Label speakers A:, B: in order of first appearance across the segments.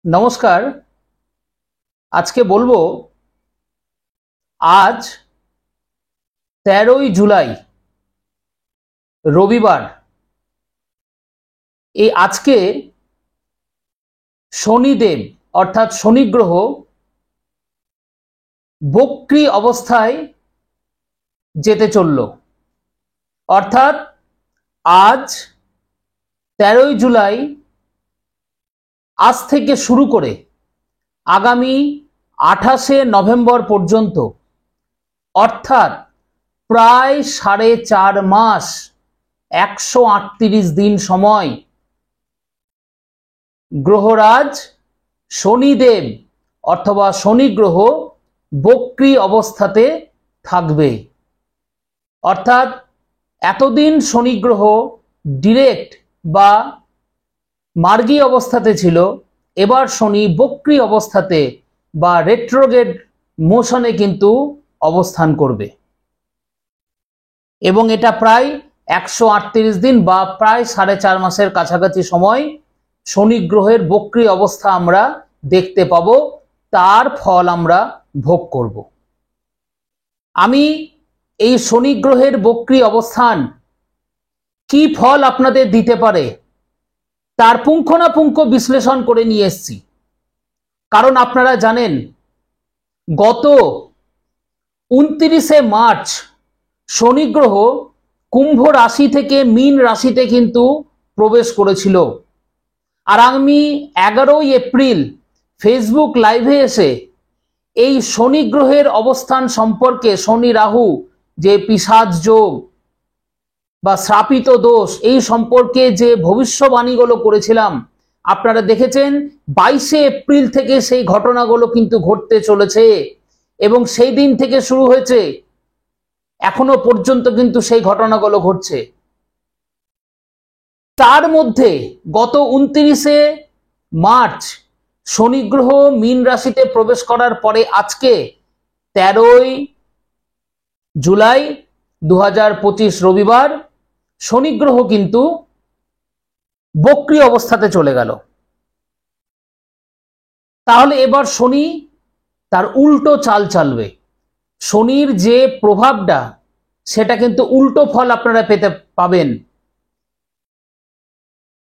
A: নমস্কার। আজকে বলবো আজ 13ই জুলাই রবিবার। এই আজকে শনিদেব অর্থাৎ শনি গ্রহ বক্রী অবস্থায় যেতে চলল। অর্থাৎ আজ 13ই জুলাই আজ থেকে শুরু করে আগামী 28শে নভেম্বর পর্যন্ত অর্থাৎ প্রায় 4.5 মাস 138 দিন সময় গ্রহরাজ শনিদেব অথবা শনি গ্রহ বক্রী অবস্থাতে থাকবে। অর্থাৎ এতদিন শনি গ্রহ ডিরেক্ট বা মার্গী অবস্থাতে ছিল, এবার শনি বক্রী অবস্থাতে বা রেট্রোগ্রেড মোশনে কিন্তু অবস্থান করবে এবং এটা প্রায় 138 দিন বা প্রায় 4.5 মাসের কাছাকাছি সময় শনি গ্রহের বক্রী অবস্থা আমরা দেখতে পাব, তার ফল আমরা ভোগ করব। আমি এই শনি গ্রহের বক্রী অবস্থান কি ফল আপনাদের দিতে পারে তার পুঙ্খানুপুঙ্খ বিশ্লেষণ করে নিয়ে এসেছি। কারণ আপনারা জানেন গত 29শে মার্চ শনি গ্রহ কুম্ভ রাশি থেকে মীন রাশিতে কিন্তু প্রবেশ করেছিল। আর আমি 11ই এপ্রিল ফেসবুক লাইভে এসে এই শনি গ্রহের অবস্থান সম্পর্কে, শনি রাহু যে পিশাচ যোগ বা শ্রাপিত দোষ, এই সম্পর্কে যে ভবিষ্যবাণীগুলো করেছিলাম আপনারা দেখেছেন। 22শে এপ্রিল থেকে সেই ঘটনাগুলো কিন্তু ঘটতে চলেছে এবং সেই দিন থেকে শুরু হয়েছে, এখনো পর্যন্ত কিন্তু সেই ঘটনাগুলো ঘটছে। তার মধ্যে গত 29শে মার্চ শনি গ্রহ মীন রাশিতে প্রবেশ করার পরে আজকে 13ই জুলাই 2025 রবিবার শনি গ্রহ কিন্তু বক্রী অবস্থাতে চলে গেল। তাহলে এবার শনি তার উল্টো চাল চালবে। শনির যে প্রভাবটা সেটা কিন্তু উল্টো ফল আপনারা পাবেন।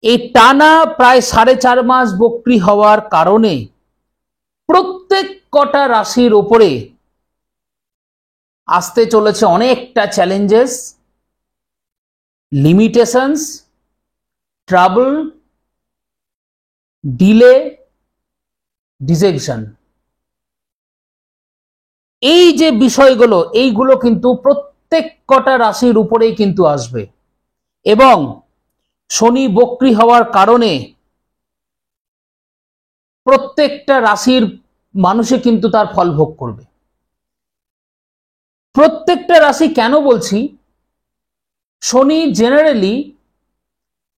A: এই টানা প্রায় 4.5 মাস বক্রী হওয়ার কারণে প্রত্যেক কটা রাশির উপরে আসতে চলেছে অনেকটা challenges, limitations, trouble, delay, dejection. এই যে বিষয়গুলো, এইগুলো কিন্তু প্রত্যেক কটা রাশির উপরেই কিন্তু আসবে এবং শনি বক্রী হওয়ার কারণে প্রত্যেকটা রাশির মানুষে কিন্তু তার ফল ভোগ করবে। প্রত্যেকটা রাশি কেন বলছি, শনি জেনারেলি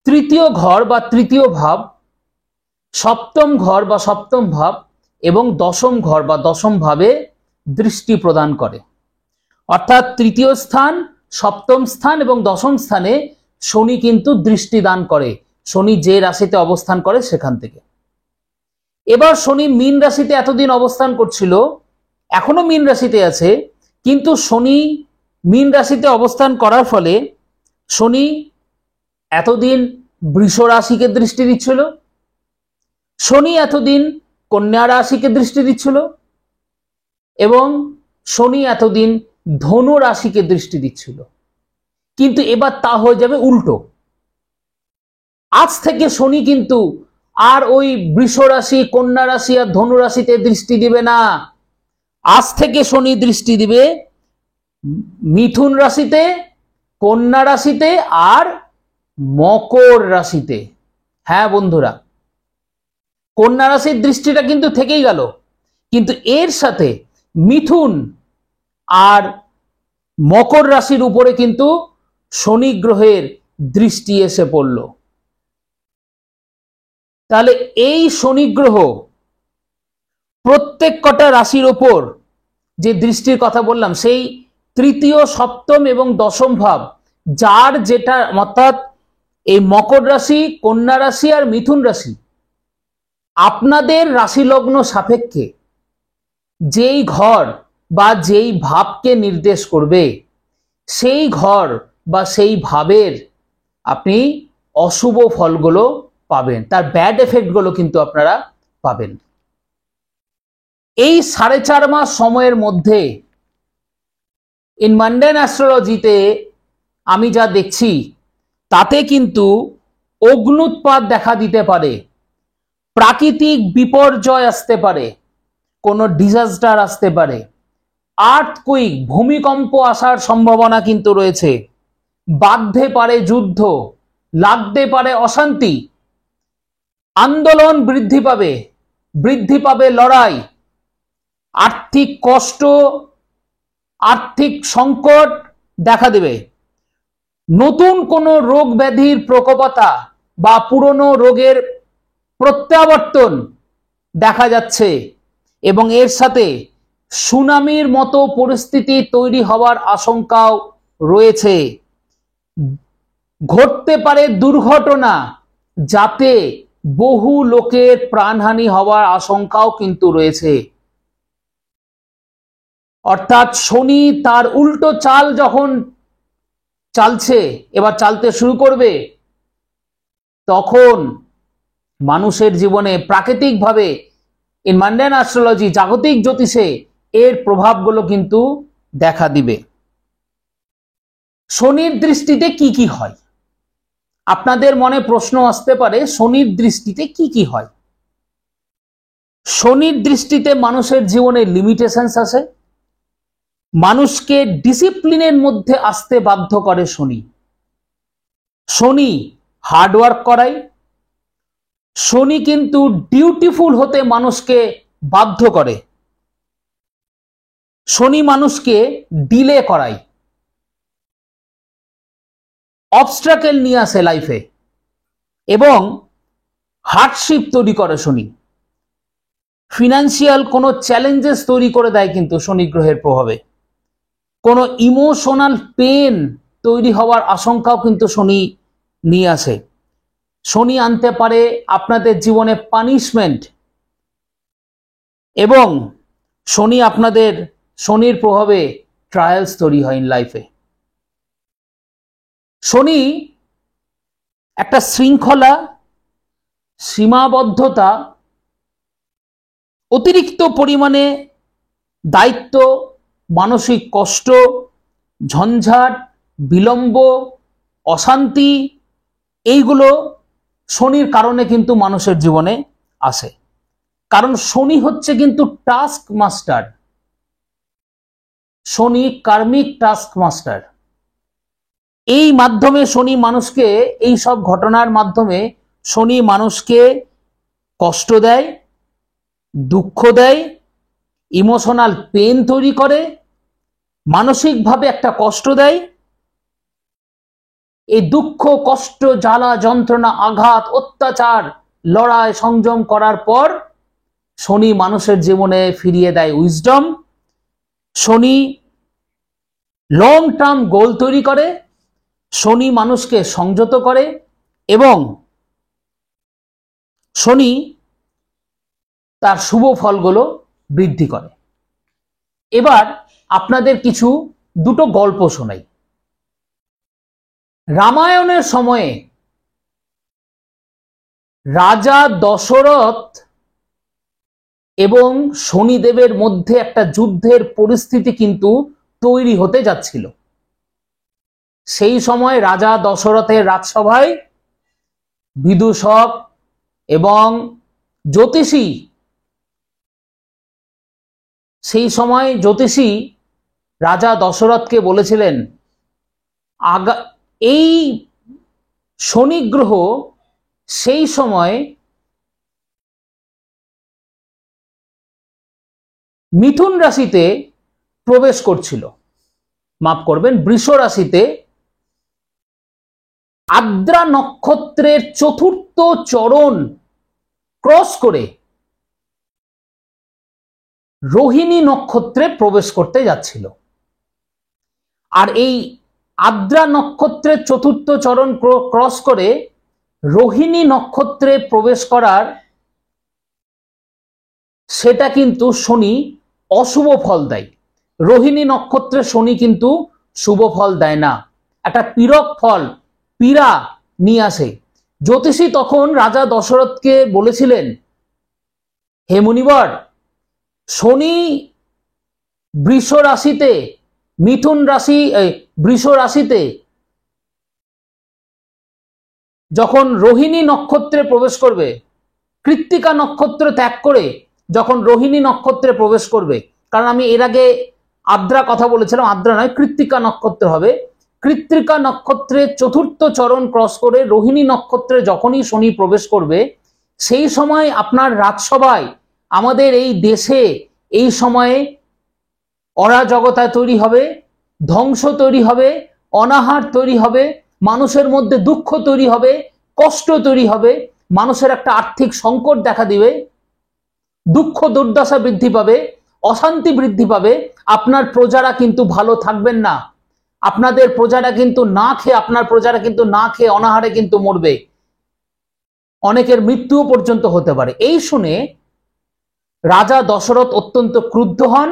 A: তৃতীয় ঘর বা তৃতীয় ভাব, সপ্তম ঘর বা সপ্তম ভাব এবং দশম ঘর বা দশম ভাবে দৃষ্টি প্রদান করে। অর্থাৎ তৃতীয় স্থান, সপ্তম স্থান এবং দশম স্থানে শনি কিন্তু দৃষ্টি দান করে, শনি যে রাশিতে অবস্থান করে সেখান থেকে। এবার শনি মীন রাশিতে এতদিন অবস্থান করছিল, এখনো মীন রাশিতে আছে, কিন্তু শনি মীন রাশিতে অবস্থান করার ফলে শনি এতদিন বৃষ রাশিকে দৃষ্টি দিচ্ছিল, শনি এতদিন কন্যা রাশিকে দৃষ্টি দিচ্ছিল এবং শনি এতদিন ধনু রাশিকে দৃষ্টি দিচ্ছিল। কিন্তু এবার তা হয়ে যাবে উল্টো। আজ থেকে শনি কিন্তু আর ওই বৃষ রাশি, কন্যা রাশি আর ধনু রাশিতে দৃষ্টি দিবে না। আজ থেকে শনি দৃষ্টি দিবে মিথুন রাশিতে, কন্যা রাশিতে আর মকর রাশিতে। হ্যাঁ বন্ধুরা, কন্যা রাশির দৃষ্টিটা কিন্তু থেকেই গেল, কিন্তু এর সাথে মিথুন আর মকর রাশির উপরে কিন্তু শনি গ্রহের দৃষ্টি এসে পড়ল। তাহলে এই শনি গ্রহ প্রত্যেক কটা রাশির ওপর যে দৃষ্টির কথা বললাম, সেই তৃতীয়, সপ্তম এবং দশম ভাব, যার যেটা, অর্থাৎ এই মকর রাশি, কন্যা রাশি আর মিথুন রাশি, আপনাদের রাশি লগ্ন সাপেক্ষে যেই ঘর বা যেই ভাবকে নির্দেশ করবে সেই ঘর বা সেই ভাবের আপনি অশুভ ফলগুলো পাবেন, তার ব্যাড এফেক্টগুলো কিন্তু আপনারা পাবেন। এই 4.5 মাস সময়ের মধ্যে ইন মান্ডেন অ্যাস্ট্রোলজিতে আমি যা দেখছি তাতে কিন্তু অগ্ন্যুৎপাত দেখা দিতে পারে, প্রাকৃতিক বিপর্যয় আসতে পারে, কোনো ডিজাস্টার আসতে পারে, আর্থকুইক ভূমিকম্প আসার সম্ভাবনা কিন্তু রয়েছে, বাধতে পারে যুদ্ধ, লাগতে পারে অশান্তি, আন্দোলন বৃদ্ধি পাবে লড়াই, আর্থিক কষ্ট, আর্থিক সংকট দেখা দেবে, নতুন কোনো রোগ ব্যাধির প্রকোপতা বা পুরনো রোগের প্রত্যাবর্তন দেখা যাচ্ছে এবং এর সাথে সুনামির মতো পরিস্থিতি তৈরি হওয়ার আশঙ্কাও রয়েছে। ঘটতে পারে দুর্ঘটনা যাতে বহু লোকের প্রাণহানি হওয়ার আশঙ্কাও কিন্তু রয়েছে। অর্থাৎ শনি তার উল্টো চাল যখন চালছে, এবার চালতে শুরু করবে, তখন মানুষের জীবনে প্রাকৃতিকভাবে ইন মান্ডেন অ্যাস্ট্রোলজি, জাগতিক জ্যোতিষে এর প্রভাবগুলো কিন্তু দেখা দিবে। শনির দৃষ্টিতে কি কি হয়? আপনাদের মনে প্রশ্ন আসতে পারে শনির দৃষ্টিতে কি কি হয়। শনির দৃষ্টিতে মানুষের জীবনে লিমিটেশনস আসে, মানুষকে ডিসিপ্লিনের মধ্যে আসতে বাধ্য করে শনি। শনি হার্ডওয়ার্ক করায়, শনি কিন্তু ডিউটিফুল হতে মানুষকে বাধ্য করে, শনি মানুষকে ডিলে করায়, অবস্ট্রাকেল নিয়ে আসে লাইফে এবং হার্ডশিপ তৈরি করে শনি। ফিনান্সিয়াল কোনো চ্যালেঞ্জেস তৈরি করে দেয় কিন্তু শনি গ্রহের প্রভাবে। কোনো ইমোশনাল পেন তৈরি হওয়ার আশঙ্কাও কিন্তু শনি নিয়ে আসে। শনি আনতে পারে আপনাদের জীবনে পানিশমেন্ট এবং শনির প্রভাবে ট্রায়ালস তৈরি হয় ইন লাইফে। শনি একটা শৃঙ্খলা, সীমাবদ্ধতা, অতিরিক্ত পরিমাণে দায়িত্ব, মানসিক কষ্ট, ঝঞ্ঝাট, বিলম্ব, অশান্তি, এইগুলো শনির কারণে কিন্তু মানুষের জীবনে আসে। কারণ শনি হচ্ছে কিন্তু টাস্ক মাস্টার, শনি কার্মিক টাস্ক মাস্টার। এই মাধ্যমে শনি মানুষকে, এই সব ঘটনার মাধ্যমে শনি মানুষকে কষ্ট দেয়, দুঃখ দেয়, ইমোশনাল পেন তৈরি করে, মানসিকভাবে একটা কষ্ট দেয়। এই দুঃখ, কষ্ট, জ্বালা, যন্ত্রণা, আঘাত, অত্যাচার, লড়াই, সংযম করার পর শনি মানুষের জীবনে ফিরিয়ে দেয় উইজডম। শনি লং টার্ম গোল তৈরি করে, শনি মানুষকে সংযত করে এবং শনি তার শুভ ফলগুলো বৃদ্ধি করে। এবার আপনাদের দুটো গল্প শোনাই। রামায়ণের সময়ে রাজা দশরথ এবং শনিদেবের মধ্যে একটা যুদ্ধের পরিস্থিতি কিন্তু তৈরি হতে যাচ্ছিল। সেই সময় রাজা দশরথের রাজসভায় বিদূষক এবং জ্যোতিষী, সেই সময় জ্যোতিষী রাজা দশরথকে বলেছিলেন, এই শনি গ্রহ সেই সময় মিথুন রাশিতে প্রবেশ করছিল, মাফ করবেন, বৃষ রাশিতে আদ্রা নক্ষত্রের চতুর্থ চরণ ক্রস করে রোহিণী নক্ষত্রে প্রবেশ করতে যাচ্ছিল। আর এই আদ্রা নক্ষত্রের চতুর্থ চরণ ক্রস করে রোহিণী নক্ষত্রে প্রবেশ করার সেটা কিন্তু শনি অশুভ ফল দেয়। রোহিণী নক্ষত্রে শনি কিন্তু শুভ ফল দেয় না, একটা পীড়ক ফল, পীড়া নিয়ে আসে। জ্যোতিষী তখন রাজা দশরথকে বলেছিলেন, হে মুনিবর, শনি বৃষ রাশিতে, মিথুন রাশি, বৃষ রাশিতে যখন রোহিণী নক্ষত্রে প্রবেশ করবে, কৃত্তিকা নক্ষত্র ত্যাগ করে যখন রোহিণী নক্ষত্রে প্রবেশ করবে, কারণ আমি এর আগে আদ্রা কথা বলেছিলাম, আদ্রা নয়, কৃত্তিকা নক্ষত্র হবে। কৃত্তিকা নক্ষত্রে চতুর্থ চরণ ক্রস করে রোহিণী নক্ষত্রে যখনই শনি প্রবেশ করবে, সেই সময় আপনার রাজসভায়, আমাদের এই দেশে এই সময়ে অরাজকতা তৈরি হবে, ধ্বংস তৈরি হবে, অনাহার তৈরি হবে, মানুষের মধ্যে দুঃখ তৈরি হবে, কষ্ট তৈরি হবে, মানুষের একটা আর্থিক সংকট দেখা দিবে, দুঃখ দুর্দশা বৃদ্ধি পাবে, অশান্তি বৃদ্ধি পাবে। আপনার প্রজারা কিন্তু ভালো থাকবেন না, আপনাদের প্রজারা কিন্তু না খেয়ে, আপনার প্রজারা কিন্তু না খেয়ে অনাহারে কিন্তু মরবে, অনেকের মৃত্যুও পর্যন্ত হতে পারে। এই শুনে রাজা দশরথ অত্যন্ত ক্রুদ্ধ হন।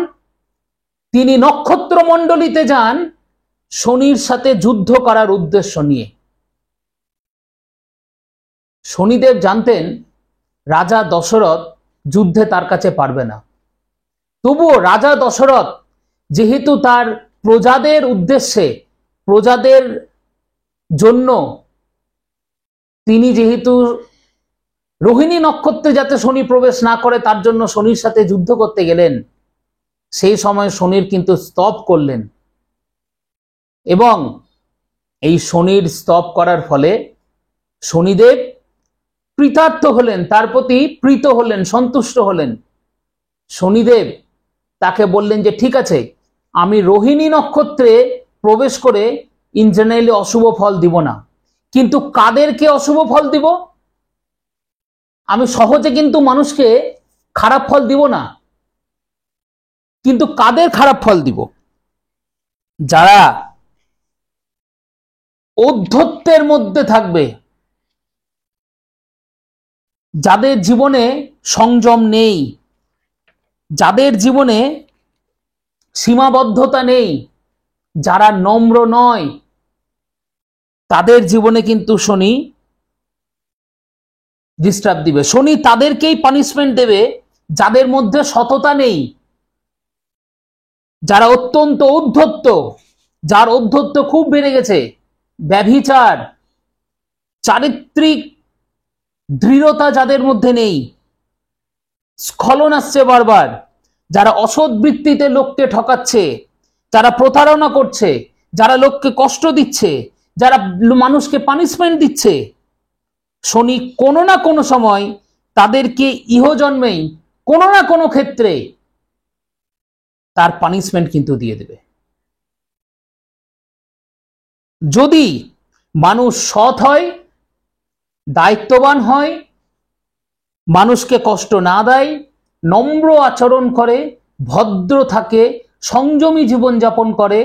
A: তিনি নক্ষত্রমণ্ডলীতে যান শনির সাথে যুদ্ধ করার উদ্দেশ্য নিয়ে। শনিদেব জানতেন রাজা দশরথ যুদ্ধে তার কাছে পারবে না, তবুও রাজা দশরথ যেহেতু তার প্রজাদের উদ্দেশ্যে, প্রজাদের জন্য তিনি যেহেতু রোহিণী নক্ষত্রে যাতে শনি প্রবেশ না করে তার জন্য শনির সাথে যুদ্ধ করতে গেলেন, সেই সময় শনির কিন্তু স্তব করলেন, এবং এই শনির স্তব করার ফলে শনিদেব কৃতার্থ হলেন, তার প্রতি প্রীত হলেন, সন্তুষ্ট হলেন। শনিদেব তাকে বললেন যে ঠিক আছে, আমি রোহিণী নক্ষত্রে প্রবেশ করে ইন জেনারেলি অশুভ ফল দিব না, কিন্তু কাদেরকে অশুভ ফল দিব? আমি সহজে কিন্তু মানুষকে খারাপ ফল দিব না, কিন্তু কাদের খারাপ ফল দিব? যারা ঔদ্ধত্যের মধ্যে থাকবে, যাদের জীবনে সংযম নেই, যাদের জীবনে সীমাবদ্ধতা নেই, যারা নম্র নয়, তাদের জীবনে কিন্তু শনি ডিস্টার্ব দিবে। শনি তাদেরকেই পানিশমেন্ট দেবে যাদের মধ্যে সততা নেই, যারা অত্যন্ত ঔদ্ধত্য, যার ঔদ্ধত্য খুব বেড়ে গেছে, ব্যভিচার, চারিত্রিক দৃঢ়তা যাদের মধ্যে নেই, স্খলন আসছে বারবার, যারা অসৎ বৃত্তিতে লোককে ঠকাচ্ছে, যারা প্রতারণা করছে, যারা লোককে কষ্ট দিচ্ছে, যারা মানুষকে পানিশমেন্ট দিচ্ছে, শনি কোনো না কোনো সময় তাদেরকে ইহজন্মেই কোনো না কোনো ক্ষেত্রে তার পানিশমেন্ট কিন্তু দিয়ে দেবে। যদি মানুষ সৎ হয়, দায়িত্ববান হয়, মানুষকে কষ্ট না দেয়, নম্র আচরণ করে, ভদ্র থাকে, সংযমী জীবনযাপন করে,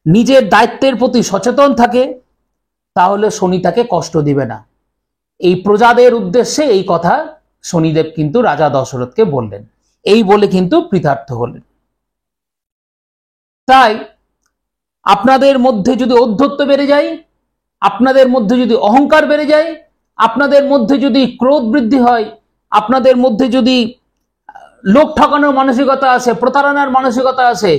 A: নিজের দায়িত্বের প্রতি সচেতন থাকে, তাহলে শনি তাকে কষ্ট দিবে না। এই প্রজাদের উদ্দেশ্যে এই কথা শনিদেব কিন্তু রাজা দশরথকে বললেন, এই বলে কিন্তু কৃতার্থ হলেন। তাই আপনাদের মধ্যে যদি ঔদ্ধত্য বেড়ে যায়, আপনাদের মধ্যে যদি অহংকার বেড়ে যায়, আপনাদের মধ্যে যদি ক্রোধ বৃদ্ধি হয়, আপনাদের মধ্যে যদি লোক ঠকানোর মানসিকতা আছে, প্রতারণার মানসিকতা আছে,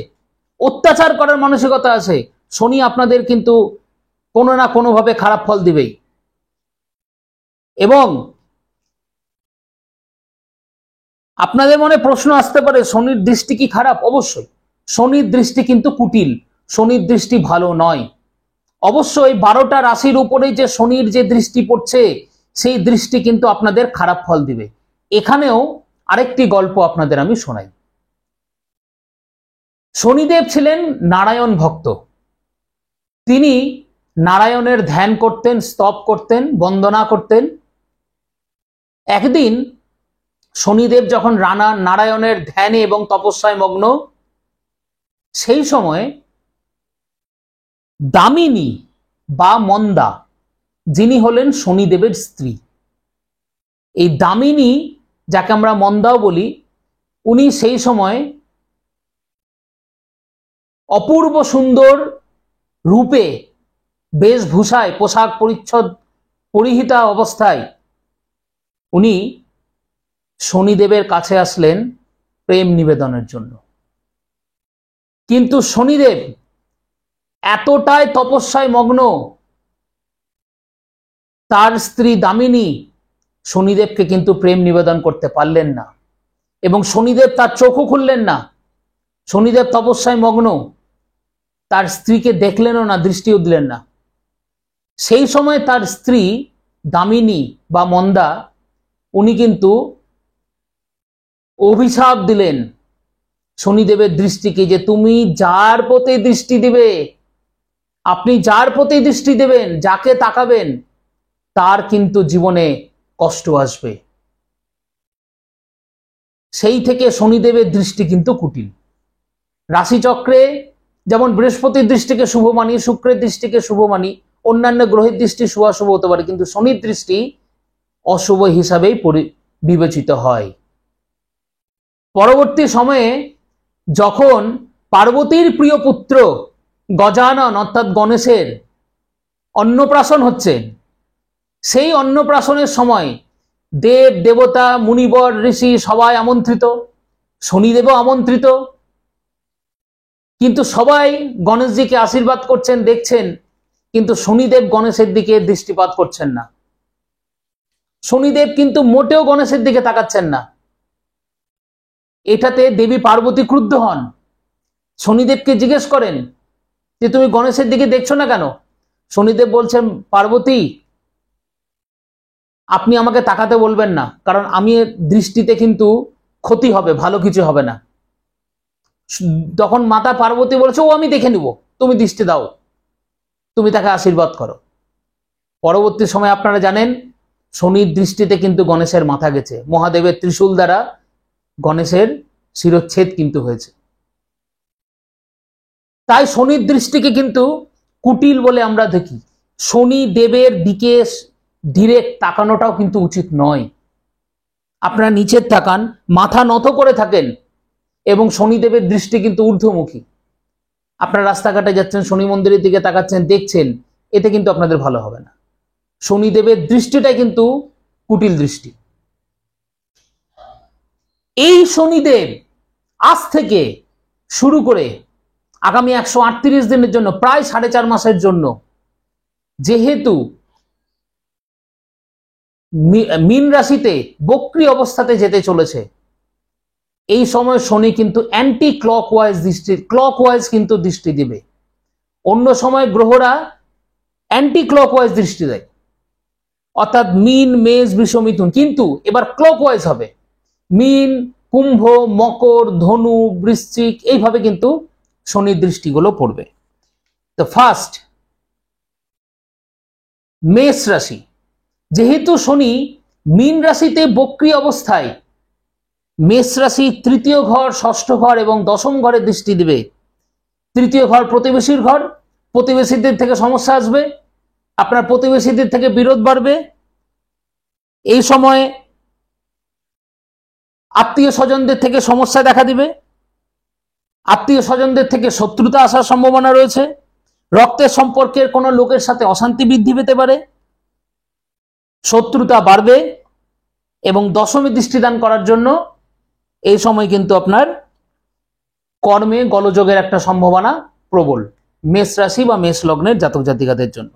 A: অত্যাচার করার মানসিকতা আছে, শনি আপনাদের কিন্তু কোনো না কোনোভাবে খারাপ ফল দিবেই। এবং আপনাদের মনে প্রশ্ন আসতে পারে, শনির দৃষ্টি কি খারাপ? অবশ্যই শনির দৃষ্টি কিন্তু কুটিল, শনির দৃষ্টি ভালো নয়। অবশ্যই 12টা রাশির উপরে যে শনির যে দৃষ্টি পড়ছে, সেই দৃষ্টি কিন্তু আপনাদের খারাপ ফল দিবে। এখানেও আরেকটি গল্প আপনাদের আমি শোনাই। শনিদেব ছিলেন নারায়ণ ভক্ত, তিনি নারায়ণের ধ্যান করতেন, স্তব করতেন, বন্দনা করতেন। একদিন শনিদেব যখন নারায়ণের ধ্যানে এবং তপস্যায় মগ্ন, সেই সময় দামিনী বা মন্দা, যিনি হলেন শনিদেবের স্ত্রী, এই দামিনী যাকে আমরা মন্দাও বলি, উনি সেই সময় অপূর্ব সুন্দর রূপে, বেশভূষায়, পোশাক পরিচ্ছদ পরিহিতা অবস্থায় উনি শনিদেবের কাছে আসলেন প্রেম নিবেদনের জন্য। কিন্তু শনিদেব এতটাই তপস্যায় মগ্ন, তার স্ত্রী দামিনী শনিদেবকে কিন্তু প্রেম নিবেদন করতে পারলেন না, এবং শনিদেব তার চোখও খুললেন না। শনিদেব তপস্যায় মগ্ন, তার স্ত্রীকে দেখলেনও না, দৃষ্টিও দিলেন না। সেই সময় তার স্ত্রী দামিনী বা মন্দা, উনি কিন্তু অভিশাপ দিলেন শনিদেবের দৃষ্টিকে, যে তুমি যার প্রতি দৃষ্টি দিবে, আপনি যার প্রতি দৃষ্টি দেবেন, যাকে তাকাবেন, তার কিন্তু জীবনে কষ্ট আসবে। সেই থেকে শনিদেবের দৃষ্টি কিন্তু কুটিল। রাশিচক্রে যেমন বৃহস্পতির দৃষ্টিকে শুভ মানি, শুক্রের দৃষ্টিকে শুভ মানি, অন্যান্য গ্রহের দৃষ্টি শুভাশুভ হতে পারে, কিন্তু শনির দৃষ্টি অশুভ হিসাবেই বিবেচিত হয়। পরবর্তী সময়ে যখন পার্বতীর প্রিয় পুত্র গজানন অর্থাৎ গণেশের অন্নপ্রাশন হচ্ছে, সেই অন্নপ্রাশনের সময় দেব দেবতা মুনিবর ঋষি সবাই আমন্ত্রিত, শনিদেবও আমন্ত্রিত, কিন্তু সবাই গণেশজিকে আশীর্বাদ করছেন, দেখছেন, কিন্তু শনিদেব গণেশের দিকে দৃষ্টিপাত করছেন না। শনিদেব কিন্তু মোটেও গণেশের দিকে তাকাচ্ছেন না। এটাতে দেবী পার্বতী ক্রুদ্ধ হন, শনিদেবকে জিজ্ঞেস করেন যে তুমি গণেশের দিকে দেখছো না কেন? শনিদেব বলছেন, পার্বতী, আপনি আমাকে তাকাতে বলবেন না, কারণ আমি দৃষ্টিতে কিন্তু ক্ষতি হবে, ভালো কিছু হবে না। তখন মাতা পার্বতী বলেছে, ও আমি দেখে নিব, তুমি দৃষ্টি দাও, তুমি তাকে আশীর্বাদ করো। পরবর্তী সময় আপনারা জানেন, শনির দৃষ্টিতে কিন্তু গণেশের মাথা গেছে, মহাদেবের ত্রিশূল দ্বারা গণেশের শিরচ্ছেদ কিন্তু হয়েছে। তাই শনির দৃষ্টিকে কিন্তু কুটিল বলে আমরা দেখি। শনি দেবের দিকে ডিরেক্ট তাকানোটাও কিন্তু উচিত নয়। আপনারা নিচের তাকান, মাথা নত করে থাকেন, এবং শনিদেবের দৃষ্টি কিন্তু ঊর্ধ্বমুখী। আপনারা রাস্তাঘাটে যাচ্ছেন, শনি মন্দিরের দিকে তাকাচ্ছেন, দেখছেন, এতে কিন্তু আপনাদের ভালো হবে না। শনিদেবের দৃষ্টিটাই কিন্তু কুটিল দৃষ্টি। এই শনিদেব আজ থেকে শুরু করে আগামী 138 দিনের জন্য, প্রায় 4.5 মাসের জন্য, যেহেতু মীন রাশিতে বক্রী অবস্থাতে যেতে চলেছে, এই সময় শনি কিন্তু অ্যান্টি ক্লকওয়াইজ কিন্তু দৃষ্টি দিবে। অন্য সময় গ্রহরা অ্যান্টি ক্লকওয়াইজ দৃষ্টি দেয়, অর্থাৎ মীন, মেষ, বৃষ, মিথুন, কিন্তু এবার ক্লকওয়াইজ হবে। মীন, কুম্ভ, মকর, ধনু, বৃশ্চিক, এইভাবে কিন্তু শনির দৃষ্টিগুলো পড়বে। তো ফার্স্ট মেষ রাশি, যেহেতু শনি মীন রাশিতে বক্রী অবস্থায় মেষ রাশি তৃতীয় ঘর, ষষ্ঠ ঘর এবং দশম ঘরে দৃষ্টি দিবে। তৃতীয় ঘর প্রতিবেশীর ঘর, প্রতিবেশীদের থেকে সমস্যা আসবে, আপনার প্রতিবেশীদের থেকে বিরোধ বাড়বে। এই সময়ে আত্মীয় স্বজনদের থেকে সমস্যা দেখা দিবে, আত্মীয় স্বজনদের থেকে শত্রুতা আসার সম্ভাবনা রয়েছে, রক্তের সম্পর্কের কোনো লোকের সাথে অশান্তি বৃদ্ধি পেতে পারে, শত্রুতা বাড়বে, এবং দশমী দৃষ্টিদান করার জন্য এই সময় কিন্তু আপনার কর্মে গোলযোগের একটা সম্ভাবনা প্রবল, মেষ রাশি বা মেষ লগ্নের জাতক জাতিকাদের জন্য।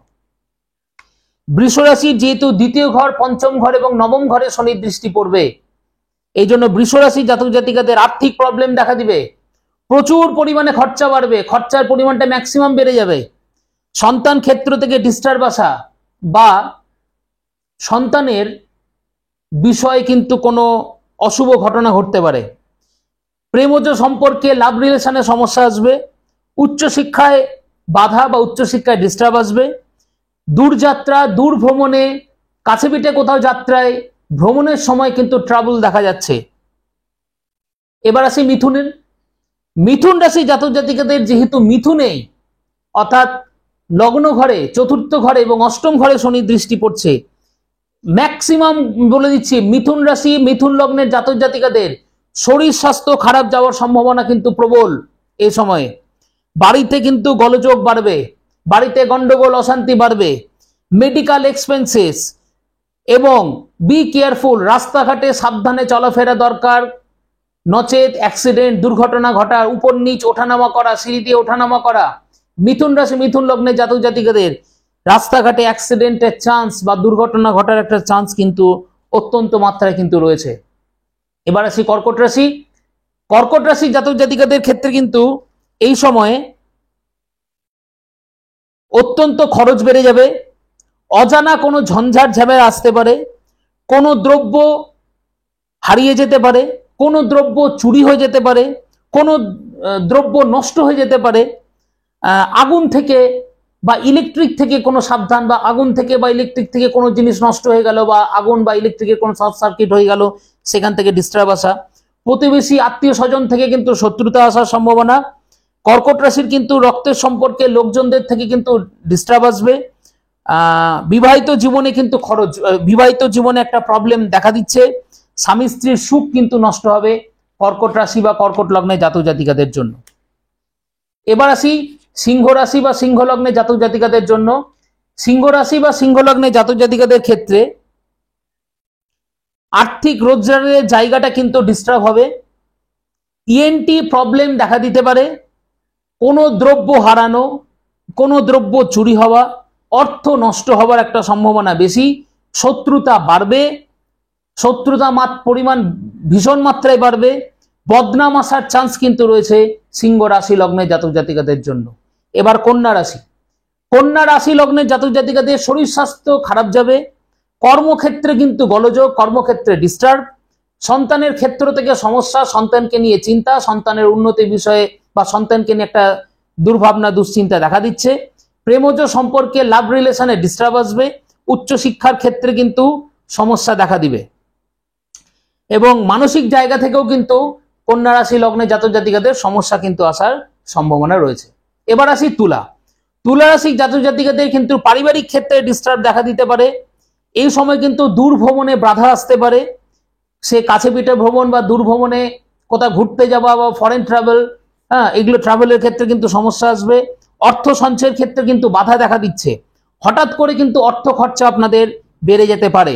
A: বৃষ রাশির যেহেতু দ্বিতীয় ঘর, পঞ্চম ঘর এবং নবম ঘরে শনির দৃষ্টি পড়বে, এই জন্য বৃষ রাশির জাতক জাতিকাদের আর্থিক প্রবলেম দেখা দিবে, প্রচুর পরিমাণে খরচা বাড়বে, খরচার পরিমাণটা ম্যাক্সিমাম বেড়ে যাবে, সন্তান ক্ষেত্র থেকে ডিস্টার্ব আসা বা সন্তানের বিষয়ে কিন্তু কোনো অশুভ ঘটনা ঘটতে পারে, প্রেমজ সম্পর্কে লাভ রিলেশনে সমস্যা আসবে, উচ্চশিক্ষায় বাধা বা উচ্চশিক্ষায় ডিস্টার্ব আসবে, দূরযাত্রা, দূর ভ্রমণে, কাছে পিঠে কোথাও যাত্রায় ভ্রমণের সময় কিন্তু ট্রাবল দেখা যাচ্ছে। এবার আসি মিথুনের। মিথুন রাশি জাতক জাতিকাদের যেহেতু মিথুনে অর্থাৎ লগ্ন ঘরে, চতুর্থ ঘরে এবং অষ্টম ঘরে শনির দৃষ্টি পড়ছে, ম্যাক্সিমাম বলে দিচ্ছি, মিথুন রাশি মিথুন লগ্নের জাতক জাতিকাদের শরীর স্বাস্থ্য খারাপ যাওয়ার সম্ভাবনা কিন্তু প্রবল। এই সময়ে বাড়িতে কিন্তু গোলযোগ বাড়বে, বাড়িতে গন্ডগোল অশান্তি বাড়বে, মেডিকেল এক্সপেন্সেস, এবং বি কেয়ারফুল, রাস্তাঘাটে সাবধানে চলাফেরা দরকার, নচেত অ্যাক্সিডেন্ট দুর্ঘটনা ঘটার, উপর নিচ ওঠানামা করা, সিঁড়ি দিয়ে ওঠানামা করা। মিথুন রাশি মিথুন লগ্নের জাতক জাতিকাদের রাস্তাঘাটে অ্যাক্সিডেন্টের চান্স বা দুর্ঘটনা ঘটার একটা চান্স কিন্তু অত্যন্ত মাত্রায় কিন্তু রয়েছে। এবার আসি কর্কট রাশি। কর্কট রাশি জাতক জাতিকাদের ক্ষেত্রে কিন্তু এই সময়ে অত্যন্ত খরচ বেড়ে যাবে, অজানা কোনো ঝঞ্ঝাট ঝামেলা আসতে পারে, কোনো দ্রব্য হারিয়ে যেতে পারে, কোনো দ্রব্য চুরি হয়ে যেতে পারে, কোনো দ্রব্য নষ্ট হয়ে যেতে পারে, আগুন থেকে বা ইলেকট্রিক থেকে কোনো সাবধান, বা আগুন থেকে বা ইলেকট্রিক থেকে কোনো জিনিস নষ্ট হয়ে গেল, বা আগুন বা ইলেকট্রিকের কোনো শর্ট সার্কিট হয়ে গেল, সেখান থেকে ডিস্টার্ব আসা, প্রতিবেশী আত্মীয় স্বজন থেকে কিন্তু শত্রুতা আসার সম্ভাবনা। কর্কট রাশির কিন্তু রক্তের সম্পর্কে লোকজনদের থেকে কিন্তু ডিস্টার্ব আসবে। বিবাহিত জীবনে কিন্তু খরচ, বিবাহিত জীবনে একটা প্রবলেম দেখা দিচ্ছে, স্বামী স্ত্রীর সুখ কিন্তু নষ্ট হবে কর্কট রাশি বা কর্কট লগ্নে জাতক জাতিকাদের জন্য। এবার আসি সিংহ রাশি বা সিংহ লগ্নে জাতক জাতিকাদের জন্য। সিংহ রাশি বা সিংহ লগ্নে জাতক জাতিকাদের ক্ষেত্রে আর্থিক রোজগারের জায়গাটা কিন্তু ডিস্টার্ব হবে, ইএনটি প্রবলেম দেখা দিতে পারে, কোনো দ্রব্য হারানো, কোনো দ্রব্য চুরি হওয়া, অর্থ নষ্ট হওয়ার একটা সম্ভাবনা বেশি, শত্রুতা বাড়বে, শত্রুতা পরিমাণ ভীষণ মাত্রায় বাড়বে, বদনাম আসার চান্স কিন্তু রয়েছে সিংহ রাশি লগ্নের জাতক জাতিকাদের জন্য। এবার কন্যা রাশি। কন্যা রাশি লগ্নের জাতক জাতিকাদের শরীর স্বাস্থ্য খারাপ যাবে, কর্মক্ষেত্রে কিন্তু গোলযোগ, কর্মক্ষেত্রে ডিস্টার্ব, সন্তানের ক্ষেত্র থেকে সমস্যা, সন্তানকে নিয়ে চিন্তা, সন্তানের উন্নতি বিষয়ে বা সন্তানকে নিয়ে একটা দুর্ভাবনা দুশ্চিন্তা দেখা দিচ্ছে, প্রেমজ সম্পর্কে লাভ রিলেশনে ডিস্টার্ব আসবে, উচ্চশিক্ষার ক্ষেত্রে কিন্তু সমস্যা দেখা দিবে, এবং মানসিক জায়গা থেকেও কিন্তু কন্যা রাশি লগ্নে জাতক জাতিকাদের সমস্যা কিন্তু আসার সম্ভাবনা রয়েছে। এবার আসি তুলা। তুলা রাশি জাতক জাতিকাদের কিন্তু পারিবারিক ক্ষেত্রে ডিস্টার্ব দেখা দিতে পারে, এই সময় কিন্তু দূর ভ্রমণে বাধা আসতে পারে, সে কাছে পিঠে ভ্রমণ বা দূর ভ্রমণে কোথাও ঘুরতে যাওয়া বা ফরেন ট্রাভেল, এগুলো ট্রাভেলের ক্ষেত্রে কিন্তু সমস্যা আসবে, অর্থ সঞ্চয়ের ক্ষেত্রে কিন্তু বাধা দেখা দিচ্ছে, হঠাৎ করে কিন্তু অর্থ খরচা আপনাদের বেড়ে যেতে পারে,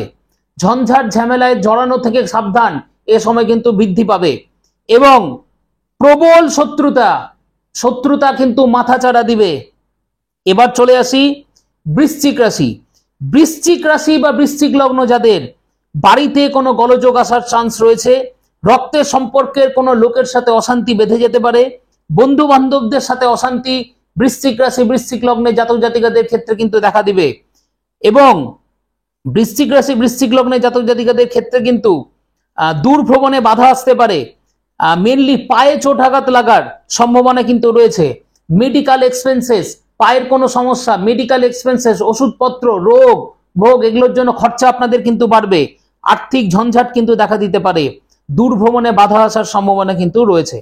A: ঝঞ্ঝাট ঝামেলায় জড়ানো থেকে সাবধান, এ সময় কিন্তু বৃদ্ধি পাবে, এবং প্রবল শত্রুতা, শত্রুতা কিন্তু মাথাচাড়া দিবে। এবার চলে আসি বৃশ্চিক রাশি। বৃশ্চিক রাশি বা বৃশ্চিক লগ্ন যাদের বাড়িতে কোনো গোলযোগ আসার চান্স রয়েছে, রক্তের সম্পর্কের কোনো লোকের সাথে অশান্তি বেঁধে যেতে পারে, বন্ধু বান্ধবদের সাথে অশান্তি বৃশ্চিক রাশি বৃশ্চিক লগ্নে জাতক জাতিকাদের ক্ষেত্রে কিন্তু দেখা দিবে, এবং বৃশ্চিক রাশি বৃশ্চিক লগ্নে জাতক জাতিকাদের ক্ষেত্রে কিন্তু দূর ভ্রমণে বাধা আসতে পারে, মেনলি পায়ে চোট আঘাত লাগার সম্ভাবনা কিন্তু রয়েছে, মেডিকেল এক্সপেন্সেস, পায়ের কোনো সমস্যা, মেডিকেল এক্সপেন্সেস, ওষুধপত্র, রোগ ভোগ, এগুলোর জন্য খরচা আপনাদের কিন্তু বাড়বে, আর্থিক ঝঞ্ঝাট কিন্তু দেখা দিতে পারে, দূর ভ্রমণে বাধা আসার সম্ভাবনা কিন্তু রয়েছে।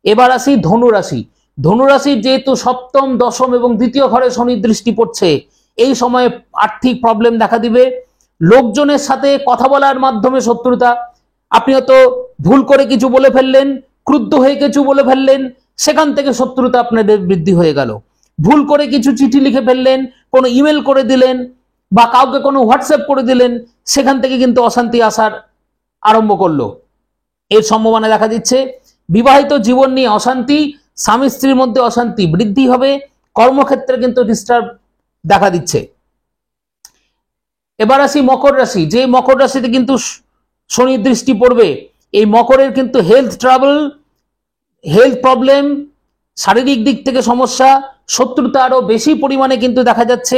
A: এবার আসি ধনুরাশি। ধনুরাশির যেহেতু সপ্তম দশম এবং দ্বিতীয় ঘরে শনির দৃষ্টি পড়ছে, এই সময়ে আর্থিক প্রবলেম দেখা দিবে, লোকজনের সাথে কথা বলার মাধ্যমে শত্রুতা, আপনি হয়তো ভুল করে কিছু বলে ফেললেন, ক্রুদ্ধ হয়ে কিছু বলে ফেললেন, সেখান থেকে শত্রুতা আপনাদের বৃদ্ধি হয়ে গেল, ভুল করে কিছু চিঠি লিখে ফেললেন, কোনো ইমেল করে দিলেন, বা কাউকে কোনো হোয়াটসঅ্যাপ করে দিলেন, সেখান থেকে কিন্তু অশান্তি আসার আরম্ভ করলো, এর সম্ভাবনা দেখা দিচ্ছে। বিবাহিত জীবন নিয়ে অশান্তি, স্বামী স্ত্রীর মধ্যে অশান্তি বৃদ্ধি হবে, কর্মক্ষেত্রে কিন্তু ডিস্টার্ব দেখা দিচ্ছে। এবার আসি মকর রাশি। যে মকর রাশিতে কিন্তু শনির দৃষ্টি পড়বে, এই মকরের কিন্তু হেলথ ট্রাবল, হেলথ প্রবলেম, শারীরিক দিক থেকে সমস্যা, শত্রুতা আরো বেশি পরিমাণে কিন্তু দেখা যাচ্ছে,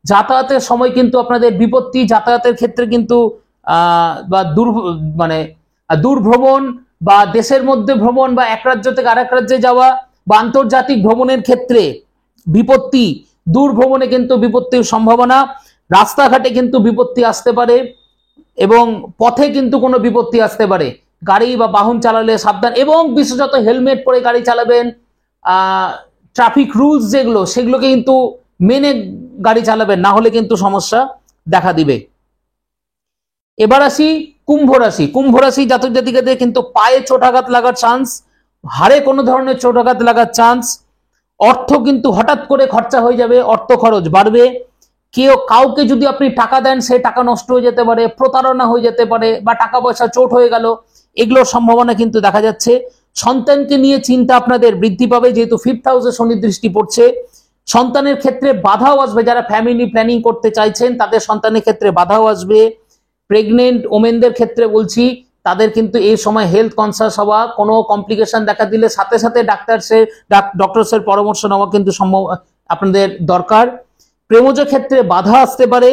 A: যাতায়াতের সময় কিন্তু আপনাদের বিপত্তি, যাতায়াতের ক্ষেত্রে কিন্তু বা দূর ভ্রমণ বা দেশের মধ্যে ভ্রমণ বা এক রাজ্য থেকে আরেক রাজ্যে যাওয়া বা আন্তর্জাতিক ভ্রমণের ক্ষেত্রে বিপত্তি, দূর ভ্রমণে কিন্তু বিপত্তির সম্ভাবনা, রাস্তাঘাটে কিন্তু বিপত্তি আসতে পারে, এবং পথে কিন্তু কোনো বিপত্তি আসতে পারে, গাড়ি বা বাহন চালালে সাবধান, এবং বিশেষত হেলমেট পরে গাড়ি চালাবেন, ট্রাফিক রুলস যেগুলো সেগুলোকে কিন্তু মেনে গাড়ি চালাবেন, না হলে কিন্তু সমস্যা দেখা দিবে। এবার আসি কুম্ভ রাশি। কুম্ভ রাশি জাতক জাতিকাদের কিন্তু পায়ে চোটাঘাত লাগার চান্স, হাড়ে কোনো ধরনের চোটাঘাত লাগার চান্স, অর্থ কিন্তু হঠাৎ করে খরচা হয়ে যাবে, অর্থ খরচ বাড়বে, কাউকে যদি আপনি টাকা দেন সেই টাকা নষ্ট হয়ে যেতে পারে, প্রতারণা হয়ে যেতে পারে, বা টাকা পয়সা চোট হয়ে গেল, এগুলোর সম্ভাবনা কিন্তু দেখা যাচ্ছে। সন্তানকে নিয়ে চিন্তা আপনাদের বৃদ্ধি পাবে, যেহেতু 5th হাউসে শনির দৃষ্টি পড়ছে। সন্তানের ক্ষেত্রে বাধাও আসবে, যারা ফ্যামিলি প্ল্যানিং করতে চাইছেন তাদের সন্তানের ক্ষেত্রে বাধাও আসবে। প্রেগনেন্ট ওমেনদের ক্ষেত্রে বলছি, তাদের কিন্তু এই সময় হেলথ কনসাস হওয়া, কোনো কমপ্লিকেশন দেখা দিলে সাথে সাথে ডক্টরসের পরামর্শ নেওয়া কিন্তু সম্ভব আপনাদের দরকার। প্রেমজ ক্ষেত্রে বাধা আসতে পারে,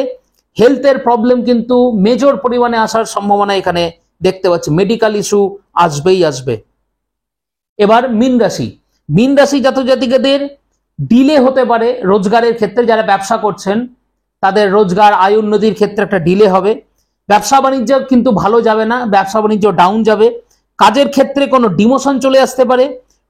A: হেলথের প্রবলেম কিন্তু মেজর পরিমাণে আসার সম্ভাবনা এখানে দেখতে পাচ্ছি, মেডিকেল ইস্যু আসবেই আসবে। এবার মীন রাশি। মীন রাশি জাতক জাতিকাদের ডিলে হতে পারে রোজগারের ক্ষেত্রে, যারা ব্যবসা করছেন তাদের রোজগার আয় উন্নতির ক্ষেত্রে একটা ডিলে হবে। ব্যবসা বাণিজ্য কিন্তু ভালো যাবে না, ব্যবসা বাণিজ্য ডাউন যাবে। কাজের ক্ষেত্রে কোনো ডিমোশন চলে আসতে পারে,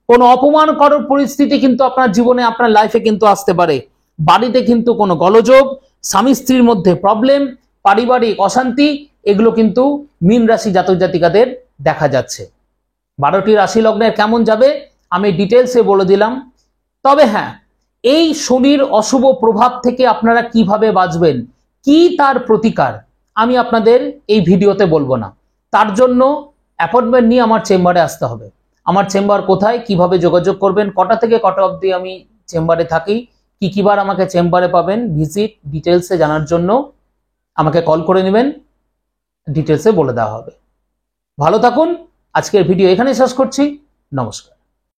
A: কোনো অপমানকর পরিস্থিতি কিন্তু আপনার জীবনে আপনার লাইফে কিন্তু আসতে পারে। বাড়িতে কিন্তু কোনো গোলযোগ, স্বামী স্ত্রীর মধ্যে প্রবলেম, পারিবারিক অশান্তি, এগুলো কিন্তু মীন রাশি জাতক জাতিকাদের দেখা যাচ্ছে। 12টি রাশি লগ্নের কেমন যাবে আমি ডিটেলসে বলে দিলাম। তবে হ্যাঁ, এই শনির অশুভ প্রভাব থেকে আপনারা কিভাবে বাঁচবেন, কি তার প্রতিকার, আমি আপনাদের এই ভিডিওতে বলবো না। তার জন্য অ্যাপয়েন্টমেন্ট নিয়ে আমার চেম্বারে আসতে হবে। আমার চেম্বার কোথায়, কিভাবে যোগাযোগ করবেন, কটা থেকে কটা অবধি আমি চেম্বারে থাকি, কি কি বার আমাকে চেম্বারে পাবেন, ভিজিট ডিটেলসে জানার জন্য আমাকে কল করে নেবেন, ডিটেলসে বলে দেওয়া হবে। ভালো থাকুন। আজকের ভিডিও এখানে শেষ করছি। নমস্কার।